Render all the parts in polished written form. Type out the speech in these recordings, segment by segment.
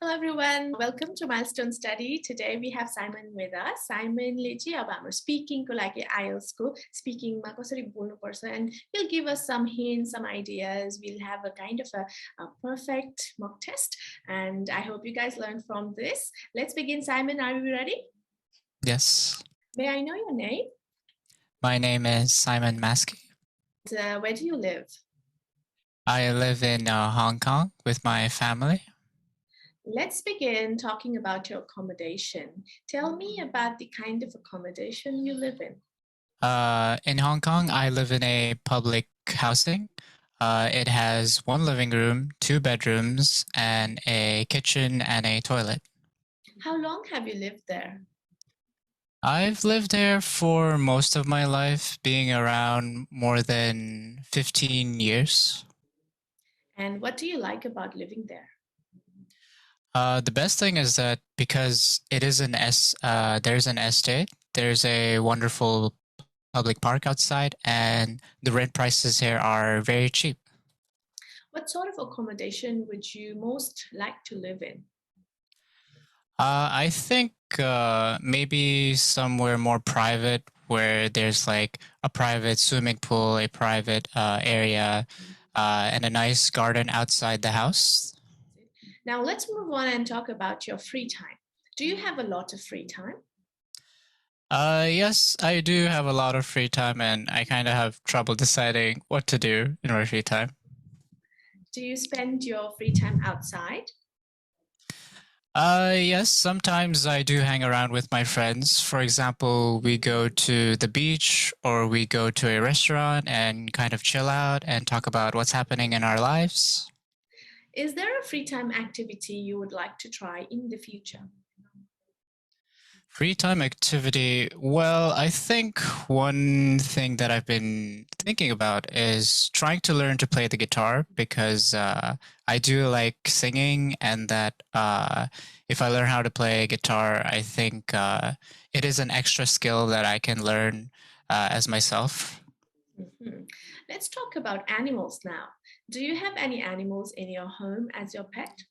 Hello everyone, welcome to Milestone Study. Today we have Simon with us. Simon le चाहिँ अब हाम्रो speaking को लागि IELTS को speaking मा कसरी बोल्नु पर्छ and he'll give us some hints, some ideas. We'll have a kind of a perfect mock test and I hope you guys learn from this. Let's begin. Simon, are you ready? Yes. May I know your name? My name is Simon Maski. Where do you live? I live in Hong Kong with my family. Let's begin talking about your accommodation. Tell me about the kind of accommodation you live in. In Hong Kong, I live in a public housing. It has one living room, 2 bedrooms, and a kitchen and a toilet. How long have you lived there? I've lived there for most of my life, being around more than 15 years. And what do you like about living there? The best thing is that because it is there's an estate, there's a wonderful public park outside, and the rent prices here are very cheap. What sort of accommodation would you most like to live in? I think maybe somewhere more private where there's like a private swimming pool, a private area, and a nice garden outside the house. Now let's move on and talk about your free time. Do you have a lot of free time? Yes, I do have a lot of free time and I kind of have trouble deciding what to do in my free time. Do you spend your free time outside? Yes, sometimes I do hang around with my friends. For example, we go to the beach or we go to a restaurant and kind of chill out and talk about what's happening in our lives. Is there a free time activity you would like to try in the future? Free time activity. Well, I think one thing that I've been thinking about is trying to learn to play the guitar because I do like singing, and that if I learn how to play guitar, I think it is an extra skill that I can learn as myself. Mm-hmm. Let's talk about animals now. Do you have any animals in your home as your pet?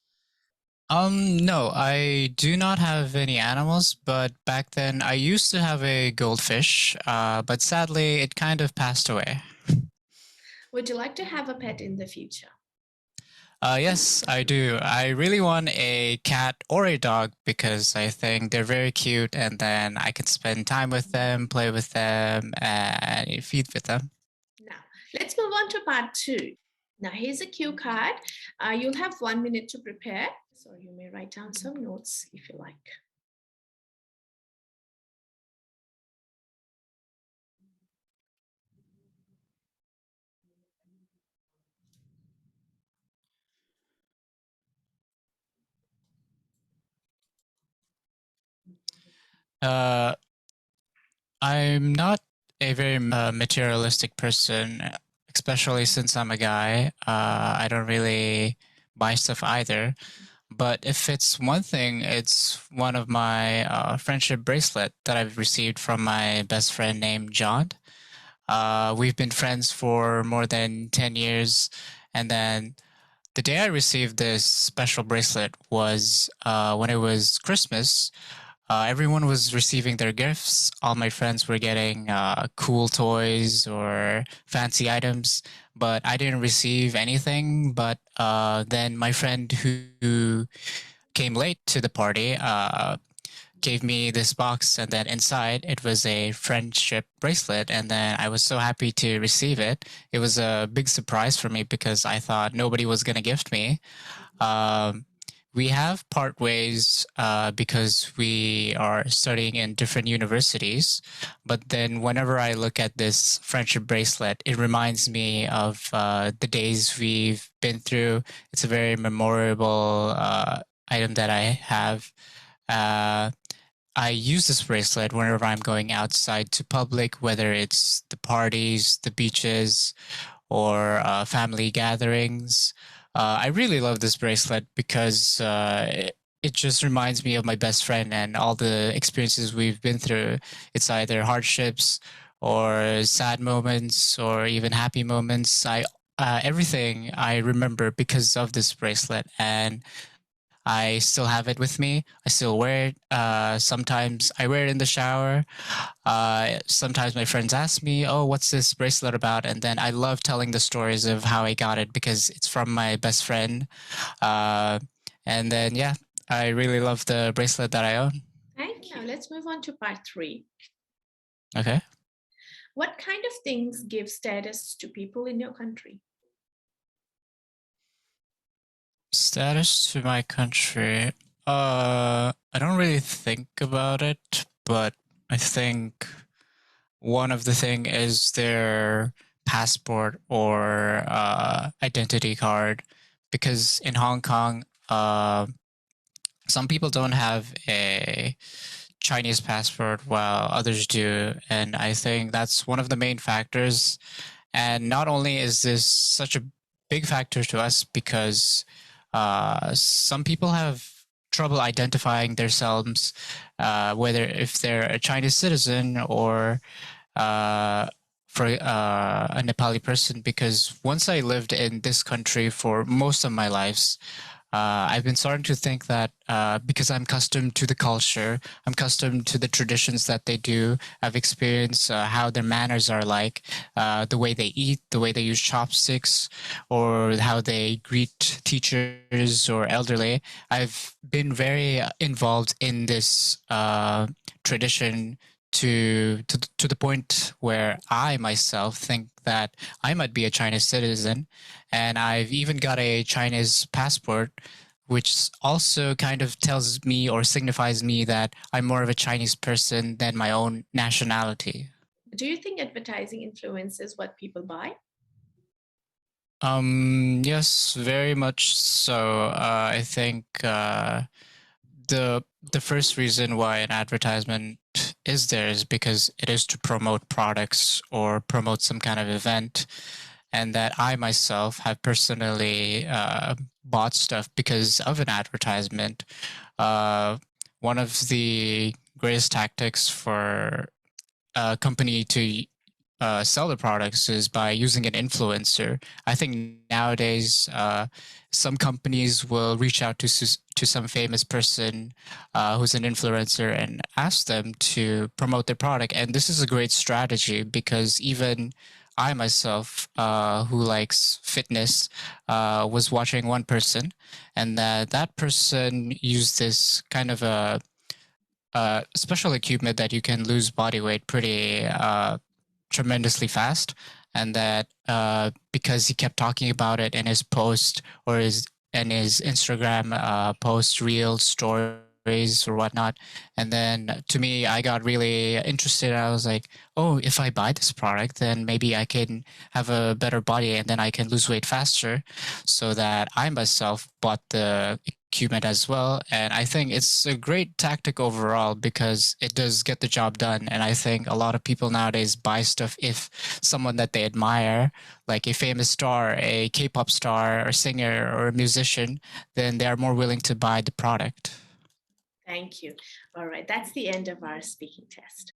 No, I do not have any animals, but back then I used to have a goldfish, but sadly it kind of passed away. Would you like to have a pet in the future? Yes, I do. I really want a cat or a dog because I think they're very cute, and then I can spend time with them, play with them, and feed with them. Now, let's move on to part 2. Now, here's a cue card. You'll have 1 minute to prepare. So you may write down some notes if you like. I'm not a very materialistic person, especially since I'm a guy. I don't really buy stuff either. But if it's one thing, it's one of my friendship bracelet that I've received from my best friend named John. We've been friends for more than 10 years. And then the day I received this special bracelet was when it was Christmas. Everyone was receiving their gifts. All my friends were getting cool toys or fancy items, but I didn't receive anything. But then my friend who came late to the party gave me this box, and then inside it was a friendship bracelet, and then I was so happy to receive it. It was a big surprise for me because I thought nobody was going to gift me. We have part ways because we are studying in different universities. But then whenever I look at this friendship bracelet, it reminds me of the days we've been through. It's a very memorable item that I have. I use this bracelet whenever I'm going outside to public, whether it's the parties, the beaches, or family gatherings. I really love this bracelet because it just reminds me of my best friend and all the experiences we've been through. It's either hardships or sad moments or even happy moments. Everything I remember because of this bracelet, and I still have it with me. I still wear it. Sometimes I wear it in the shower. Sometimes my friends ask me, "Oh, what's this bracelet about?" And then I love telling the stories of how I got it because it's from my best friend. And then, yeah, I really love the bracelet that I own. Thank you. Now let's move on to part 3. Okay. What kind of things give status to people in your country? Status to my country. I don't really think about it, but I think one of the thing is their passport or identity card, because in Hong Kong, some people don't have a Chinese passport while others do, and I think that's one of the main factors. And not only is this such a big factor to us because some people have trouble identifying themselves, whether if they're a Chinese citizen or for a Nepali person, because once I lived in this country for most of my lives, I've been starting to think that because I'm accustomed to the culture, I'm accustomed to the traditions that they do. I've experienced how their manners are like, the way they eat, the way they use chopsticks, or how they greet teachers or elderly. I've been very involved in this tradition to the point where I myself think that I might be a Chinese citizen, and I've even got a Chinese passport, which also kind of tells me or signifies me that I'm more of a Chinese person than my own nationality. Do you think advertising influences what people buy? Yes, very much so. I think the first reason why an advertisement is there is because it is to promote products or promote some kind of event, and that I myself have personally bought stuff because of an advertisement. Uh, One of the greatest tactics for a company to sell the products is by using an influencer. I think nowadays some companies will reach out to some famous person who's an influencer and ask them to promote their product. And this is a great strategy because even I myself, who likes fitness, was watching one person, and that person used this kind of a special equipment that you can lose body weight pretty tremendously fast, and that because he kept talking about it in his post or his Instagram post, reel stories or whatnot, and then to me, I got really interested. I was like, oh, if I buy this product, then maybe I can have a better body and then I can lose weight faster. So that I myself bought the equipment as well. And I think it's a great tactic overall because it does get the job done. And I think a lot of people nowadays buy stuff if someone that they admire, like a famous star, a K-pop star or singer or a musician, then they are more willing to buy the product. Thank you. All right, that's the end of our speaking test.